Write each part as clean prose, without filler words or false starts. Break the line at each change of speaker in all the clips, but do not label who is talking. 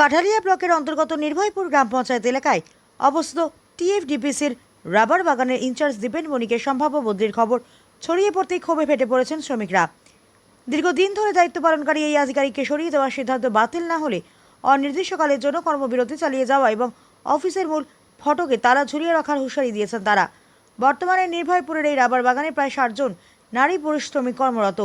কাঠালিয়া ব্লকের অন্তর্গত নির্ভয়পুর গ্রাম পঞ্চায়েত এলাকায় অবস্থিত টিএফডিপিসির রাবার বাগানের ইনচার্জ দীপেন বণিকের সম্ভাব্য বদলির খবর ছড়িয়ে পড়তেই ক্ষোভে ফেটে পড়েছেন শ্রমিকরা। দীর্ঘদিন ধরে দায়িত্ব পালনকারী এই আধিকারিককে সরিয়ে দেওয়ার সিদ্ধান্ত বাতিল না হলে অনির্দিষ্টকালের জন্য কর্মবিরতি চালিয়ে যাওয়া এবং অফিসের মূল ফটকে তালা ঝুলিয়ে রাখার হুঁশিয়ারি দিয়েছেন তারা। বর্তমানে নির্ভয়পুরের এই রাবার বাগানে প্রায় 60 জন নারী পুরুষ শ্রমিক কর্মরত।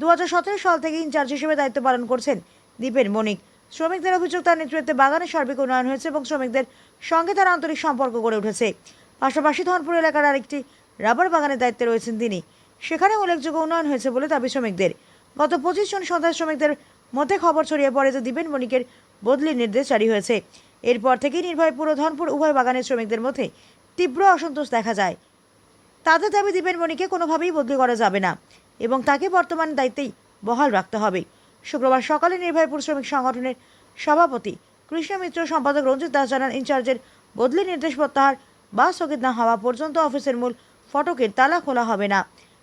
2017 সাল থেকে ইনচার্জ হিসেবে দায়িত্ব পালন করছেন দীপেন বণিক। শ্রমিকদের অভিযোগ, তার নেতৃত্বে বাগানের সার্বিক উন্নয়ন হয়েছে এবং শ্রমিকদের সঙ্গে তার আন্তরিক সম্পর্ক গড়ে উঠেছে। পাশাপাশি ধনপুর এলাকার আরেকটি রাবার বাগানের দায়িত্বে রয়েছেন তিনি। সেখানে উল্লেখযোগ্য উন্নয়ন হয়েছে বলে দাবি শ্রমিকদের। গত 25 জন সন্ধ্যায় শ্রমিকদের মধ্যে খবর ছড়িয়ে পড়ে যে দীপেন বণিকের বদলির নির্দেশ জারি হয়েছে। এরপর থেকেই নির্ভয়পুর ও ধনপুর উভয় বাগানের শ্রমিকদের মধ্যে তীব্র অসন্তোষ দেখা যায়। তাদের দাবি, দীপেন বণিককে কোনোভাবেই বদলি করা যাবে না এবং তাকে বর্তমান দায়িত্বেই বহাল রাখতে হবে। শুক্রবার সকালে নির্ভয়পুর শ্রমিক সংগঠনের সভাপতি কৃষ্ণ মিত্র, সম্পাদক রঞ্জিত দাস জানান, ইনচার্জের বদলি নির্দেশ প্রত্যাহার বা স্থগিত না হওয়া পর্যন্ত অফিসের মূল ফটকের তালা খোলা হবে না।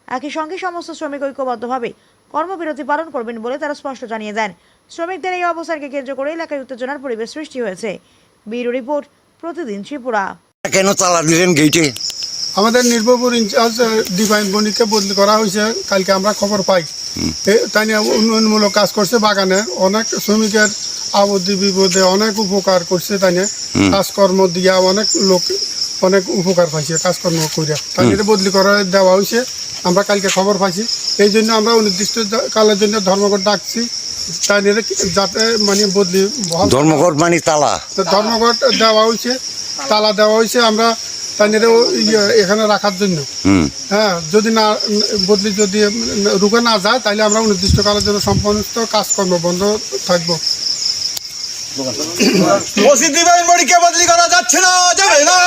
একই সঙ্গে সমস্ত শ্রমিক ঐক্যবদ্ধভাবে কর্মবিরতি পালন করবেন বলে তারা স্পষ্ট জানিয়ে দেন। শ্রমিকদের এই অবস্থানকে কেন্দ্র করে এলাকায় উত্তেজনার পরিবেশ সৃষ্টি হয়েছে। ব্যুরো রিপোর্ট, প্রতিদিন ত্রিপুরা।
কেন তালা দিলেন গেটে?
আমাদের নির্ভয়পুর ইনচার্জ দীপেন বণিককে বদলি করা হয়েছে। কালকে আমরা খবর পাই তাই নিয়ে উন্নয়নমূলক কাজ করছে, বাগানে অনেক শ্রমিকের আবদ্ধি বিপদে অনেক উপকার করছে। তাই নিয়ে কাজকর্ম দিয়া অনেক লোক অনেক উপকার পাইছে কাজকর্ম করে। তাই নিয়ে বদলি করা দেওয়া হয়েছে। আমরা কালকে খবর পাইছি, এই জন্য আমরা অনির্দিষ্ট কালের জন্য ধর্মঘট ডাকছি। তাই নিয়ে যাতে মানে বদলি
ধর্মঘট মানে তালা
ধর্মঘট দেওয়া হয়েছে, তালা দেওয়া হয়েছে আমরা তাই নিয়ে এখানে রাখার জন্য। হ্যাঁ, যদি না বদলি যদি রুখে না যায় তাহলে আমরা অনির্দিষ্টকালের জন্য সমস্ত কাজকর্ম বন্ধ থাকবো।
দীপেন বণিককে বদলি করা যাচ্ছে না, যাবে না।